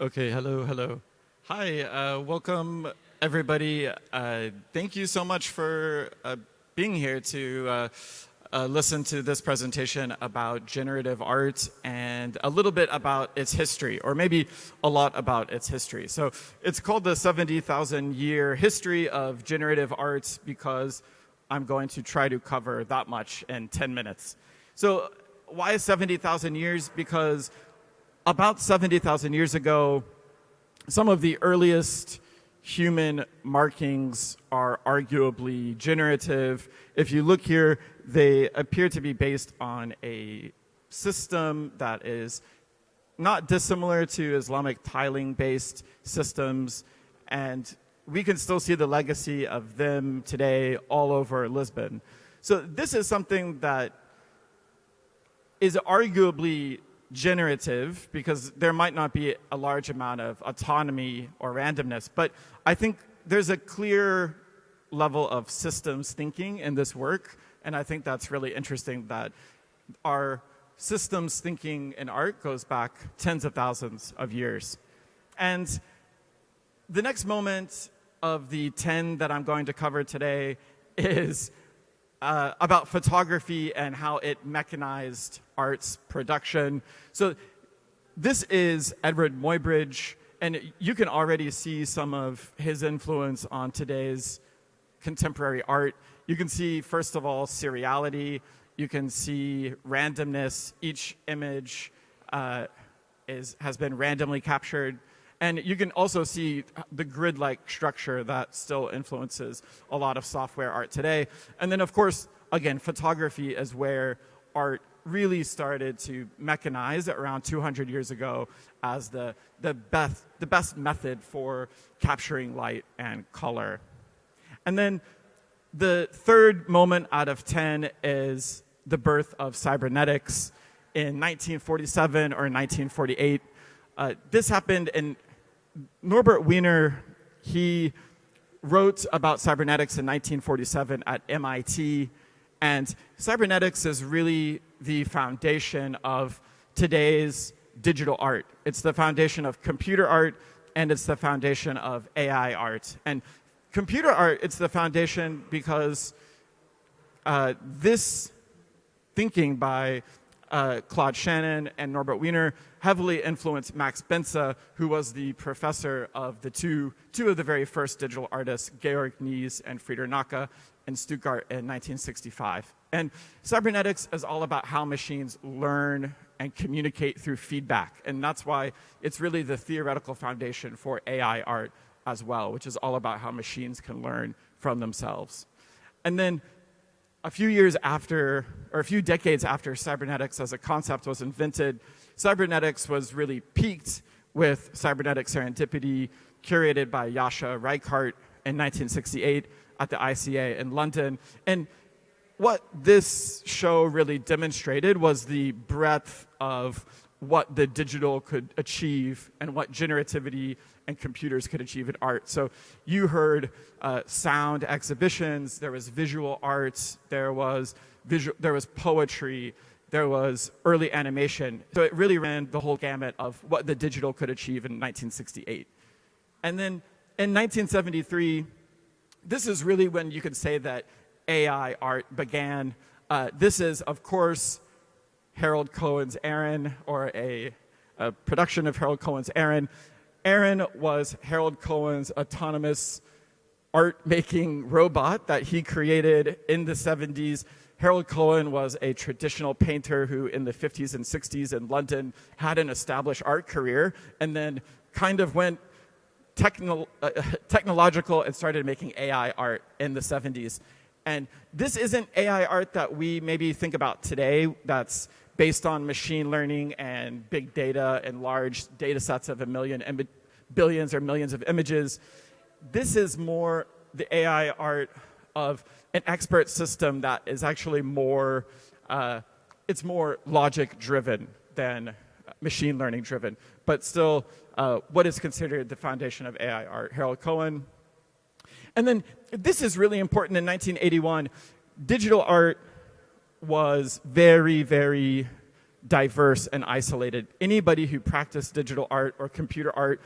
Okay, hello, hello. Hi, welcome everybody. Thank you so much for being here to listen to this presentation about generative art and a little bit about its history, or maybe a lot about its history. So it's called the 70,000 year history of generative art because I'm going to try to cover that much in 10 minutes. So why 70,000 years? Because about 70,000 years ago, some of the earliest human markings are arguably generative. If you look here, they appear to be based on a system that is not dissimilar to Islamic tiling-based systems, and we can still see the legacy of them today all over Lisbon. So this is something that is arguably generative because there might not be a large amount of autonomy or randomness, but I think there's a clear level of systems thinking in this work, and I think that's really interesting that our systems thinking in art goes back tens of thousands of years. And the next moment of the 10 that I'm going to cover today is about photography and how it mechanized art's production. So this is Edward Muybridge, and you can already see some of his influence on today's contemporary art. You can see, first of all, seriality. You can see randomness. Each image has been randomly captured. And you can also see the grid-like structure that still influences a lot of software art today. And then, of course, again, photography is where art really started to mechanize around 200 years ago as the best method for capturing light and color. And then the third moment out of 10 is the birth of cybernetics in 1947 or 1948. This happened in Norbert Wiener. He wrote about cybernetics in 1947 at MIT, and cybernetics is really the foundation of today's digital art. It's the foundation of computer art, and it's the foundation of AI art. And computer art, it's the foundation because this thinking by Claude Shannon and Norbert Wiener heavily influenced Max Benza, who was the professor of the two of the very first digital artists, Georg Nies and Frieder Nacke, in Stuttgart in 1965. And cybernetics is all about how machines learn and communicate through feedback. And that's why it's really the theoretical foundation for AI art as well, which is all about how machines can learn from themselves. And then a few decades after cybernetics as a concept was invented, cybernetics was really peaked with cybernetic serendipity, curated by Jascha Reichart in 1968 at the ICA in London. And what this show really demonstrated was the breadth of what the digital could achieve and what generativity and computers could achieve in art. So you heard sound exhibitions, there was visual arts, there was poetry, there was early animation. So it really ran the whole gamut of what the digital could achieve in 1968. And then in 1973, this is really when you could say that AI art began. This is, of course, Harold Cohen's Aaron, or a production of Harold Cohen's Aaron. Aaron was Harold Cohen's autonomous art-making robot that he created in the 70s. Harold Cohen was a traditional painter who in the 50s and 60s in London had an established art career and then kind of went technological and started making AI art in the 70s. And this isn't AI art that we maybe think about today that's based on machine learning and big data and large data sets of billions or millions of images. This is more the AI art of an expert system that is actually more, it's more logic driven than machine learning driven, but still what is considered the foundation of AI art, Harold Cohen. And then this is really important. In 1981, digital art was very, very diverse and isolated. Anybody who practiced digital art or computer art,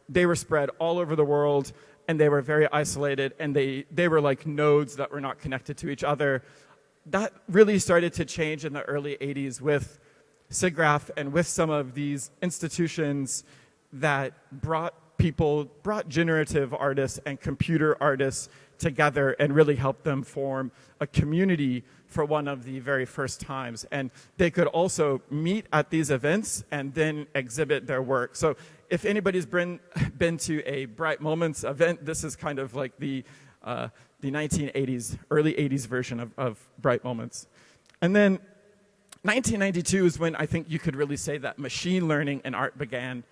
they were spread all over the world, and they were very isolated, and they were like nodes that were not connected to each other. That really started to change in the early 80s with SIGGRAPH and with some of these institutions that brought generative artists and computer artists together and really helped them form a community for one of the very first times. And they could also meet at these events and then exhibit their work. So if anybody's been to a Bright Moments event, this is kind of like the 1980s, early 80s version of Bright Moments. And then 1992 is when I think you could really say that machine learning in art began.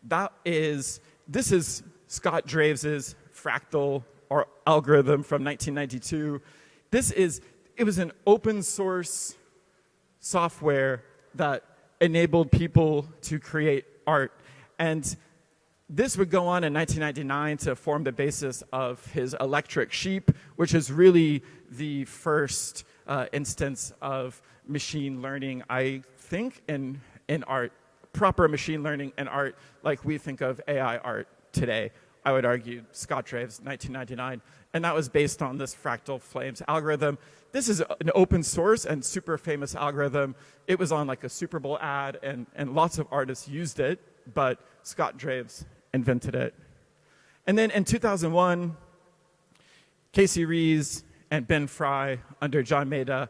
This is Scott Draves' fractal or algorithm from 1992. It was an open source software that enabled people to create art. And this would go on in 1999 to form the basis of his Electric Sheep, which is really the first instance of machine learning, I think, in art. Proper machine learning in art like we think of AI art today. I would argue Scott Draves, 1999. And that was based on this fractal flames algorithm. This is an open source and super famous algorithm. It was on like a Super Bowl ad, and lots of artists used it, but Scott Draves invented it. And then in 2001, Casey Rees and Ben Fry, under John Maeda,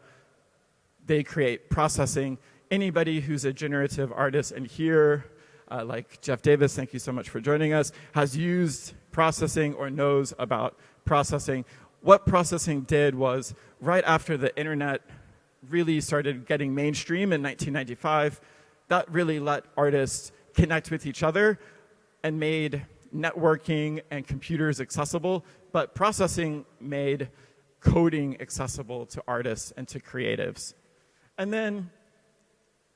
they create processing. Anybody who's a generative artist in here, like Jeff Davis, thank you so much for joining us, has used processing or knows about processing. What processing did was, right after the internet really started getting mainstream in 1995, that really let artists connect with each other and made networking and computers accessible, but processing made coding accessible to artists and to creatives. And then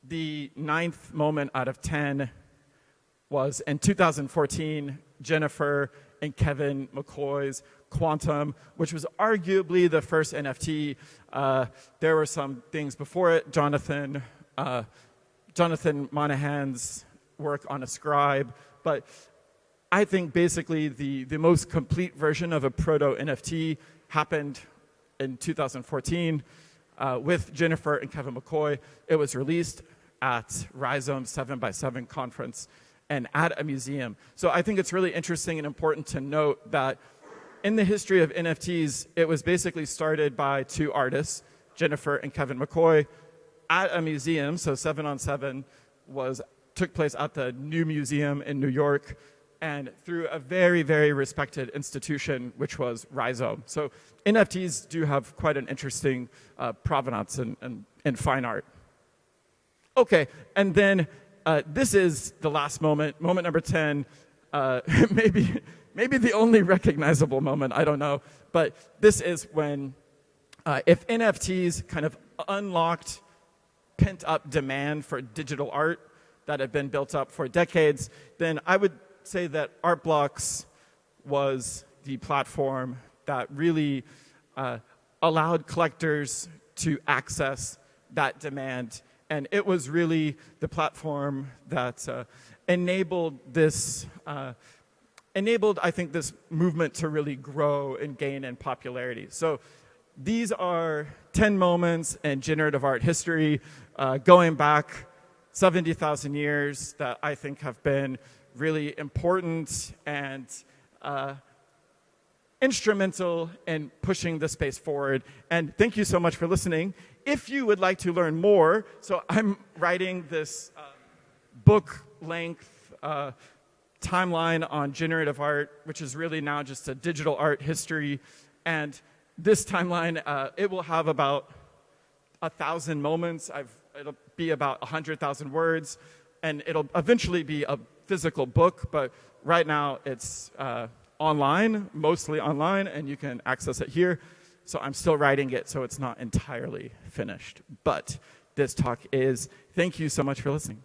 the 9th moment out of 10 was in 2014, Jennifer and Kevin McCoy's Quantum, which was arguably the first NFT. There were some things before it. Jonathan Monahan's work on Ascribe, but I think basically the most complete version of a proto-NFT happened in 2014 with Jennifer and Kevin McCoy. It was released at Rhizome 7x7 conference and at a museum. So I think it's really interesting and important to note that in the history of NFTs, it was basically started by two artists, Jennifer and Kevin McCoy, at a museum. So 7on7 took place at the New Museum in New York, and through a very, very respected institution, which was Rhizome. So NFTs do have quite an interesting provenance in fine art. Okay, and then this is the last moment, moment number 10, maybe the only recognizable moment, I don't know. But this is when, if NFTs kind of unlocked pent-up demand for digital art that had been built up for decades, then I would say that Art Blocks was the platform that really allowed collectors to access that demand. And it was really the platform that enabled, I think, this movement to really grow and gain in popularity. So these are 10 moments in generative art history going back 70,000 years that I think have been really important and instrumental in pushing the space forward. And thank you so much for listening. If you would like to learn more, so I'm writing this book-length timeline on generative art, which is really now just a digital art history. And this timeline, it will have about 1,000 moments. It'll be about 100,000 words, and it'll eventually be a physical book, but right now it's online, mostly online, and you can access it here. So I'm still writing it, so it's not entirely finished. But this talk is, thank you so much for listening.